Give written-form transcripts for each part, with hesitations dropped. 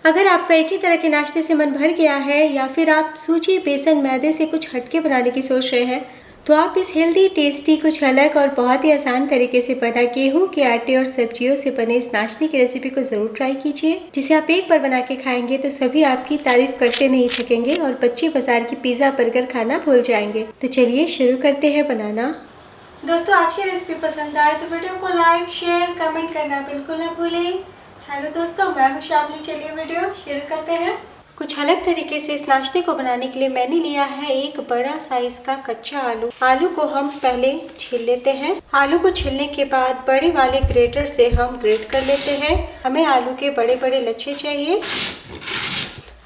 अगर आपका एक ही तरह के नाश्ते से मन भर गया है या फिर आप सूजी, बेसन, मैदे से कुछ हटके बनाने की सोच रहे हैं, तो आप इस हेल्दी, टेस्टी, कुछ अलग और बहुत ही आसान तरीके से बना गेहूं के आटे और सब्जियों से बने इस नाश्ते की रेसिपी को जरूर ट्राई कीजिए, जिसे आप एक बार बना के खाएंगे तो सभी आपकी तारीफ करते नहीं थकेंगे और बच्चे बाजार की पिज्जा, बर्गर खाना भूल जाएंगे। तो चलिए शुरू करते हैं बनाना। दोस्तों, आज की रेसिपी पसंद आए तो वीडियो को लाइक, शेयर, कमेंट करना बिल्कुल ना भूलें। हेलो दोस्तों, मैं हूं शामली। चलिए वीडियो शुरू करते हैं। कुछ अलग तरीके से इस नाश्ते को बनाने के लिए मैंने लिया है एक बड़ा साइज का कच्चा आलू। आलू को हम पहले छील लेते हैं। आलू को छीलने के बाद बड़े वाले ग्रेटर से हम ग्रेट कर लेते हैं। हमें आलू के बड़े बड़े लच्छे चाहिए।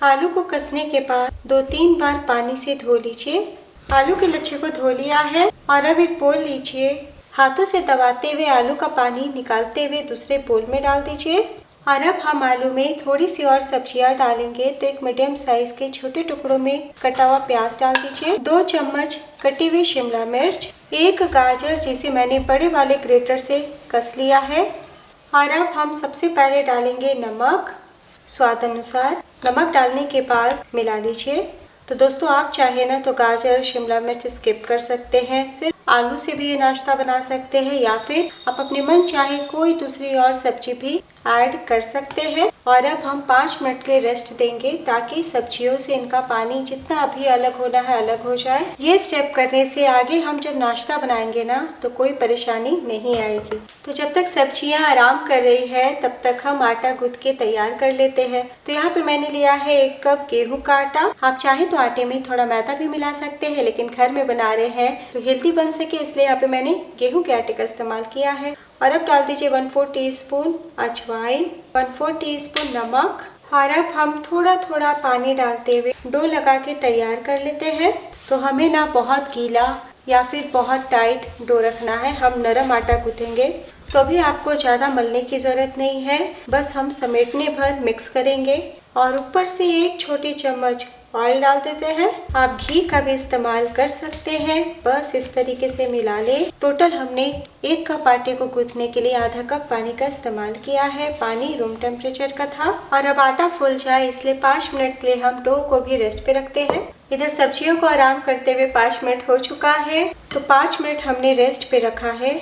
आलू को कसने के बाद 2-3 बार पानी से धो लीजिए। आलू के लच्छे को धो लिया है और अब एक बोल लीजिए। हाथों से दबाते हुए आलू का पानी निकालते हुए दूसरे बोल में डाल दीजिए। और अब हम आलू में थोड़ी सी और सब्जियां डालेंगे। तो एक मीडियम साइज के छोटे टुकड़ों में कटा हुआ प्याज डाल दीजिए, 2 चम्मच कटी हुई शिमला मिर्च, 1 गाजर जिसे मैंने बड़े वाले ग्रेटर से कस लिया है। और अब हम सबसे पहले डालेंगे नमक स्वाद अनुसार। नमक डालने के बाद मिला लीजिए। तो दोस्तों, आप चाहे ना तो गाजर, शिमला मिर्च स्किप कर सकते हैं, सिर्फ आलू से भी ये नाश्ता बना सकते हैं, या फिर आप अपने मन चाहे कोई दूसरी और सब्जी भी ऐड कर सकते हैं। और अब हम 5 मिनट के लिए रेस्ट देंगे ताकि सब्जियों से इनका पानी जितना अभी अलग होना है अलग हो जाए। ये स्टेप करने से आगे हम जब नाश्ता बनाएंगे ना तो कोई परेशानी नहीं आएगी। तो जब तक सब्जियां आराम कर रही है तब तक हम आटा गूंथ के तैयार कर लेते हैं। तो यहाँ पे मैंने लिया है 1 कप गेहूं का आटा। आप चाहे तो आटे में थोड़ा मैदा भी मिला सकते हैं, लेकिन घर में बना रहे हैं तो हेल्दी बन सके इसलिए यहाँ पे मैंने गेहूं के आटे का इस्तेमाल किया है। और अब डाल दीजिए 1/4 टीस्पून अजवाइन, 1/4 टीस्पून नमक। और अब हम थोड़ा थोड़ा पानी डालते हुए डो लगा के तैयार कर लेते हैं। तो हमें ना बहुत गीला या फिर बहुत टाइट डो रखना है, हम नरम आटा गूंथेंगे। तो अभी आपको ज़्यादा मलने की ज़रूरत नहीं है, बस हम समेटने भर मिक्स करेंगे। और ऊपर से 1 छोटी चम्मच ऑयल डाल देते हैं। आप घी का भी इस्तेमाल कर सकते हैं। बस इस तरीके से मिला ले। टोटल हमने 1 कप आटे को गूंथने के लिए आधा कप पानी का इस्तेमाल किया है। पानी रूम टेम्परेचर का था। और अब आटा फूल जाए इसलिए 5 मिनट के लिए हम डो को भी रेस्ट पे रखते हैं। इधर सब्जियों को आराम करते हुए 5 मिनट हो चुका है। तो 5 मिनट हमने रेस्ट पे रखा है,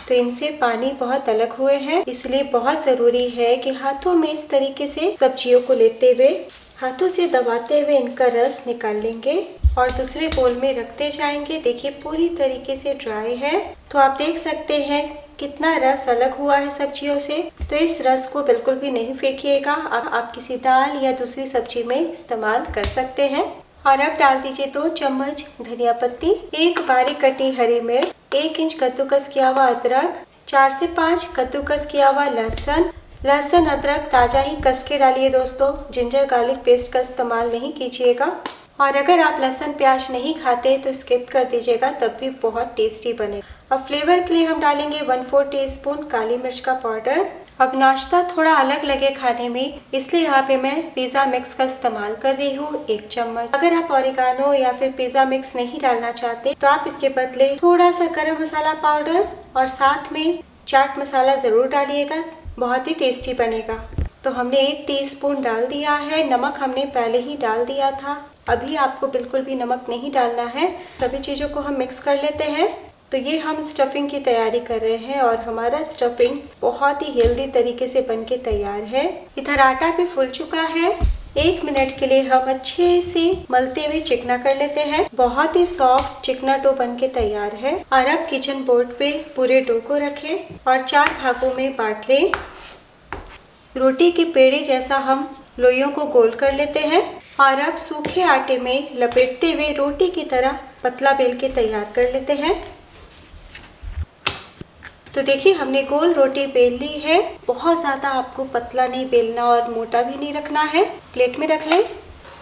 तो इनसे पानी बहुत अलग हुए हैं। इसलिए बहुत जरूरी है कि हाथों में इस तरीके से सब्जियों को लेते हुए हाथों से दबाते हुए इनका रस निकाल लेंगे और दूसरे बोल में रखते जाएंगे। देखिए पूरी तरीके से ड्राई है। तो आप देख सकते हैं कितना रस अलग हुआ है सब्जियों से। तो इस रस को बिल्कुल भी नहीं फेंकिएगा। आप किसी दाल या दूसरी सब्जी में इस्तेमाल कर सकते हैं। और अब डाल दीजिए 2 चम्मच धनिया पत्ती, 1 बारीक कटी हरी मिर्च, 1 इंच कद्दूकस किया हुआ अदरक, 4 से 5 कद्दूकस किया हुआ लहसुन अदरक ताजा ही कस के डालिए दोस्तों, जिंजर गार्लिक पेस्ट का इस्तेमाल नहीं कीजिएगा। और अगर आप लहसुन प्याज नहीं खाते तो स्किप कर दीजिएगा, तब भी बहुत टेस्टी बनेगा। अब फ्लेवर के लिए हम डालेंगे 1/4 टीस्पून काली मिर्च का पाउडर। अब नाश्ता थोड़ा अलग लगे खाने में, इसलिए यहाँ पे मैं पिज्जा मिक्स का इस्तेमाल कर रही हूँ 1 चम्मच। अगर आप ऑरिगानो या फिर पिज्जा मिक्स नहीं डालना चाहते तो आप इसके बदले थोड़ा सा गरम मसाला पाउडर और साथ में चाट मसाला जरूर डालिएगा, बहुत ही टेस्टी बनेगा। तो हमने 1 टीस्पून डाल दिया है। नमक हमने पहले ही डाल दिया था, अभी आपको बिल्कुल भी नमक नहीं डालना है। सभी चीज़ों को हम मिक्स कर लेते हैं। तो ये हम स्टफिंग की तैयारी कर रहे हैं और हमारा स्टफिंग बहुत ही हेल्दी तरीके से बनके तैयार है। इधर आटा भी फूल चुका है। 1 मिनट के लिए हम अच्छे से मलते हुए चिकना कर लेते हैं। बहुत ही सॉफ्ट चिकना डो बनके तैयार है। और अब किचन बोर्ड पे पूरे डो को रखें और 4 भागों में बांट लें। रोटी के पेड़े जैसा हम लोइयों को गोल कर लेते हैं और अब सूखे आटे में लपेटते हुए रोटी की तरह पतला बेल के तैयार कर लेते हैं। तो देखिए हमने गोल रोटी बेल ली है। बहुत ज़्यादा आपको पतला नहीं बेलना और मोटा भी नहीं रखना है। प्लेट में रख लें।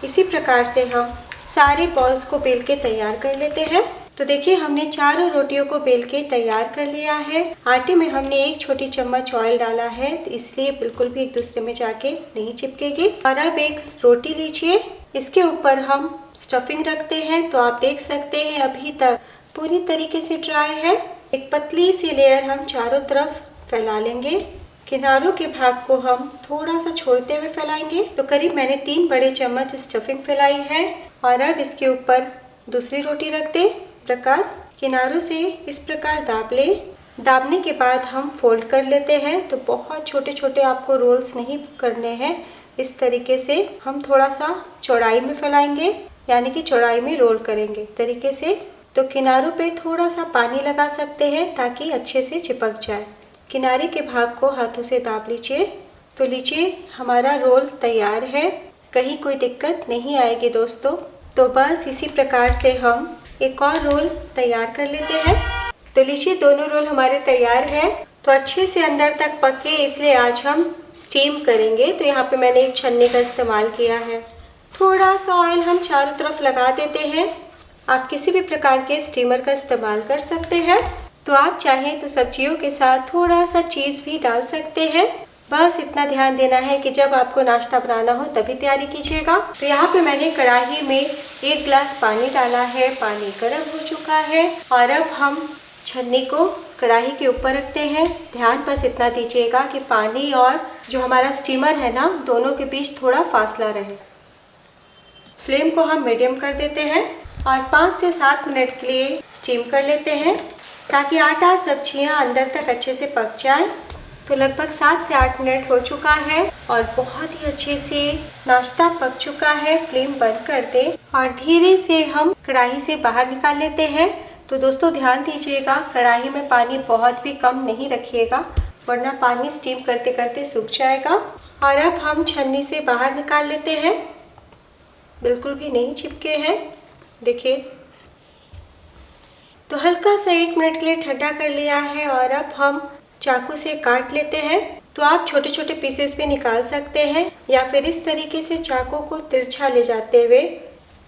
इसी प्रकार से हम सारे बॉल्स को बेल के तैयार कर लेते हैं। तो देखिए हमने चारों रोटियों को बेल के तैयार कर लिया है। आटे में हमने 1 छोटी चम्मच ऑयल डाला है, तो इसलिए बिल्कुल भी एक दूसरे में जाके नहीं चिपकेगी। और अब एक रोटी लीजिए, इसके ऊपर हम स्टफिंग रखते हैं। तो आप देख सकते हैं अभी तक पूरी तरीके से ड्राई है। एक पतली सी लेयर हम चारों तरफ फैला लेंगे किनारों के भाग को हम थोड़ा सा छोड़ते हुए फैलाएंगे। तो करीब मैंने 3 बड़े चम्मच स्टफिंग फैलाई है और अब इसके ऊपर दूसरी रोटी रख दें। इस प्रकार किनारों से इस प्रकार दाब ले। दाबने के बाद हम फोल्ड कर लेते हैं। तो बहुत छोटे छोटे आपको रोल्स नहीं करने हैं, इस तरीके से हम थोड़ा सा चौड़ाई में फैलाएंगे, यानी कि चौड़ाई में रोल करेंगे इस तरीके से। तो किनारों पे थोड़ा सा पानी लगा सकते हैं ताकि अच्छे से चिपक जाए। किनारे के भाग को हाथों से दाब लीजिए। तो लीजिए हमारा रोल तैयार है, कहीं कोई दिक्कत नहीं आएगी दोस्तों। तो बस इसी प्रकार से हम एक और रोल तैयार कर लेते हैं। तो लीजिए दोनों रोल हमारे तैयार हैं। तो अच्छे से अंदर तक पके, इसलिए आज हम स्टीम करेंगे। तो यहाँ पे मैंने एक छन्नी का इस्तेमाल किया है। थोड़ा सा ऑयल हम चारों तरफ लगा देते हैं। आप किसी भी प्रकार के स्टीमर का इस्तेमाल कर सकते हैं। तो आप चाहें तो सब्जियों के साथ थोड़ा सा चीज़ भी डाल सकते हैं। बस इतना ध्यान देना है कि जब आपको नाश्ता बनाना हो तभी तैयारी कीजिएगा। तो यहाँ पे मैंने कढ़ाई में 1 गिलास पानी डाला है। पानी गर्म हो चुका है और अब हम छन्नी को कढ़ाई के ऊपर रखते हैं। ध्यान बस इतना दीजिएगा कि पानी और जो हमारा स्टीमर है ना, दोनों के बीच थोड़ा फासला रहे। फ्लेम को हम मीडियम कर देते हैं और 5 से 7 मिनट के लिए स्टीम कर लेते हैं ताकि आटा सब्जियां अंदर तक अच्छे से पक जाए। तो लगभग 7 से 8 मिनट हो चुका है और बहुत ही अच्छे से नाश्ता पक चुका है। फ्लेम बंद कर दें और धीरे से हम कढ़ाई से बाहर निकाल लेते हैं। तो दोस्तों ध्यान दीजिएगा, कढ़ाई में पानी बहुत भी कम नहीं रखिएगा, वरना पानी स्टीम करते करते सूख जाएगा। और अब हम छन्नी से बाहर निकाल लेते हैं। बिल्कुल भी नहीं चिपके हैं, देखिए। तो हल्का सा 1 मिनट के लिए ठंडा कर लिया है और अब हम चाकू से काट लेते हैं। तो आप छोटे छोटे पीसेस भी निकाल सकते हैं या फिर इस तरीके से चाकू को तिरछा ले जाते हुए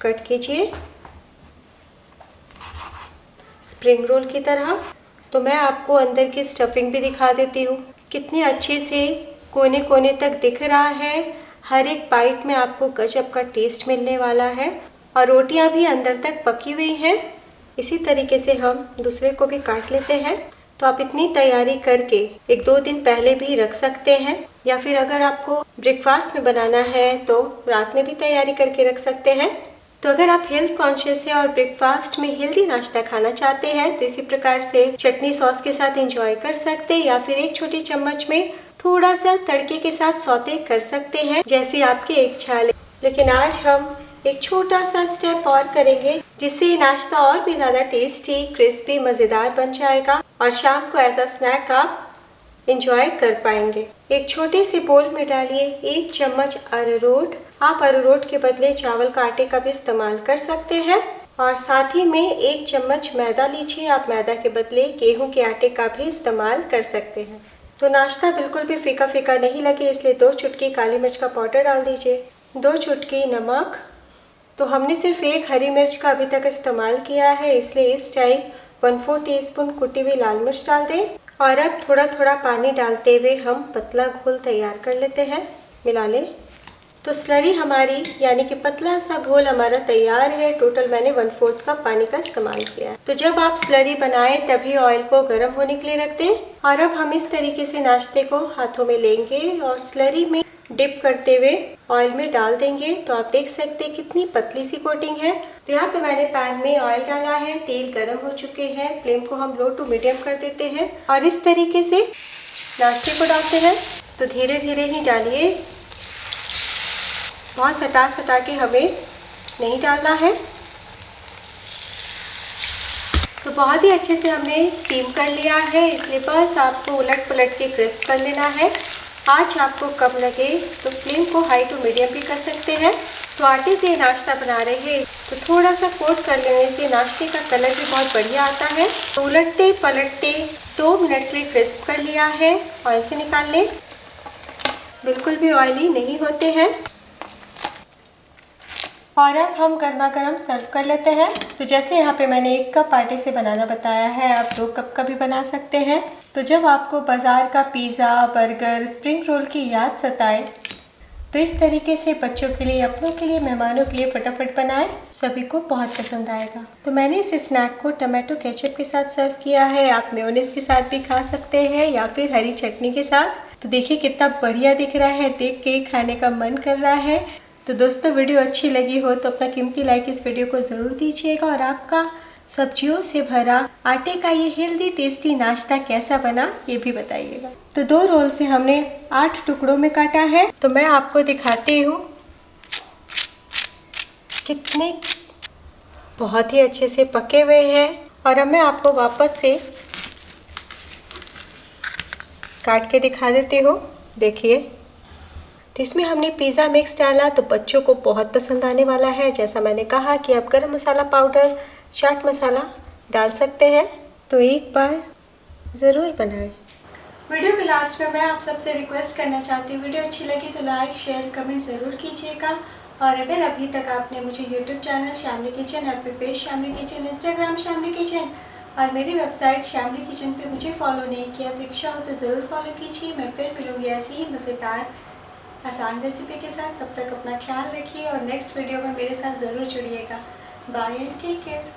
कट कीजिए, स्प्रिंग रोल की तरह। तो मैं आपको अंदर की स्टफिंग भी दिखा देती हूँ, कितने अच्छे से कोने कोने तक दिख रहा है। हर एक बाइट में आपको गजब का टेस्ट मिलने वाला है और रोटियां भी अंदर तक पकी हुई हैं। इसी तरीके से हम दूसरे को भी काट लेते हैं। तो आप इतनी तैयारी करके 1-2 दिन पहले भी रख सकते हैं या फिर अगर आपको ब्रेकफास्ट में बनाना है तो रात में भी तैयारी करके रख सकते हैं। तो अगर आप हेल्थ कॉन्शियस हैं और ब्रेकफास्ट में हेल्दी नाश्ता खाना चाहते हैं तो इसी प्रकार से चटनी सॉस के साथ एंजॉय कर सकते हैं या फिर एक छोटी चम्मच में थोड़ा सा तड़के के साथ सौते कर सकते हैं, जैसे आपकी इच्छा है। लेकिन आज हम एक छोटा सा स्टेप और करेंगे जिससे नाश्ता और भी ज़्यादा टेस्टी, क्रिस्पी, मज़ेदार बन जाएगा और शाम को एज अ स्नैक आप एंजॉय कर पाएंगे। एक छोटे से बोल में डालिए 1 चम्मच अरारोट। आप अरारोट के बदले चावल का आटे का भी इस्तेमाल कर सकते हैं और साथ ही में 1 चम्मच मैदा लीजिए। आप मैदा के बदले गेहूं के आटे का भी इस्तेमाल कर सकते हैं। तो नाश्ता बिल्कुल भी फीका फीका नहीं लगे, इसलिए 2 चुटकी काली मिर्च का पाउडर डाल दीजिए, 2 चुटकी नमक। तो हमने सिर्फ 1 हरी मिर्च का अभी तक इस्तेमाल किया है, इसलिए इस टाइम 1/4 टीस्पून कुटी हुई लाल मिर्च डाल दें और अब थोड़ा थोड़ा पानी डालते हुए हम पतला घोल तैयार कर लेते हैं। मिला लें। तो स्लरी हमारी यानी कि पतला सा घोल हमारा तैयार है। टोटल मैंने 1/4 कप पानी का इस्तेमाल किया है। तो जब आप स्लरी बनाएं तभी ऑयल को गर्म होने के लिए रख दें और अब हम इस तरीके से नाश्ते को हाथों में लेंगे और स्लरी में डिप करते हुए ऑयल में डाल देंगे। तो आप देख सकते हैं कितनी पतली सी कोटिंग है। तो यहाँ पे मैंने पैन में ऑयल डाला है, तेल गर्म हो चुके हैं। फ्लेम को हम लो टू मीडियम कर देते हैं और इस तरीके से नाश्ते को डालते हैं। तो धीरे धीरे ही डालिए, बहुत सटा सटा के हमें नहीं डालना है। तो बहुत ही अच्छे से हमने स्टीम कर लिया है, इसलिए बस आपको उलट पलट के क्रिस्प कर लेना है। आज आपको कम लगे तो फ्लेम को हाई टू मीडियम भी कर सकते हैं। तो आटे से नाश्ता बना रहे हैं तो थोड़ा सा कोट कर लेने से नाश्ते का कलर भी बहुत बढ़िया आता है। तो उलटते पलटते 2 मिनट के लिए क्रिस्प कर लिया है। ऑयल से निकाल लें, बिल्कुल भी ऑयली नहीं होते हैं। और अब हम गर्मा गर्म सर्व कर लेते हैं। तो जैसे यहाँ पे मैंने 1 कप आटे से बनाना बताया है, आप 2 कप का भी बना सकते हैं। तो जब आपको बाज़ार का पिज़्ज़ा, बर्गर, स्प्रिंग रोल की याद सताए तो इस तरीके से बच्चों के लिए, अपनों के लिए, मेहमानों के लिए फटाफट बनाएं, सभी को बहुत पसंद आएगा। तो मैंने इस स्नैक को टमाटो केचप के साथ सर्व किया है। आप मेयोनीज के साथ भी खा सकते हैं या फिर हरी चटनी के साथ। तो देखिए कितना बढ़िया दिख रहा है, देख के खाने का मन कर रहा है। तो दोस्तों वीडियो अच्छी लगी हो तो अपना कीमती लाइक इस वीडियो को ज़रूर दीजिएगा और आपका सब्जियों से भरा आटे का ये हेल्दी टेस्टी नाश्ता कैसा बना ये भी बताइएगा। तो 2 रोल से हमने 8 टुकड़ों में काटा है। तो मैं आपको दिखाती हूँ कितने बहुत ही अच्छे से पके हुए हैं। और अब मैं आपको वापस से काट के दिखा देती हूँ। देखिए, तो इसमें हमने पिज़्ज़ा मिक्स डाला तो बच्चों को बहुत पसंद आने वाला है। जैसा मैंने कहा कि आप गरम मसाला पाउडर, चाट मसाला डाल सकते हैं, तो एक बार ज़रूर बनाएं। वीडियो के लास्ट में मैं आप सबसे रिक्वेस्ट करना चाहती हूँ, वीडियो अच्छी लगी तो लाइक शेयर कमेंट ज़रूर कीजिएगा। और अगर अभी तक आपने मुझे यूट्यूब चैनल श्यामली किचन, एफ पेज श्यामली किचन, इंस्टाग्राम श्यामली किचन और मेरी वेबसाइट श्यामली किचन पे मुझे फॉलो नहीं किया तो इच्छा हो तो ज़रूर फॉलो कीजिए। मैं फिर मिलूँगी ऐसी ही मज़ेदार आसान रेसिपी के साथ। तब तक अपना ख्याल रखिए और नेक्स्ट वीडियो में मेरे साथ ज़रूर जुड़िएगा। Bye and take care.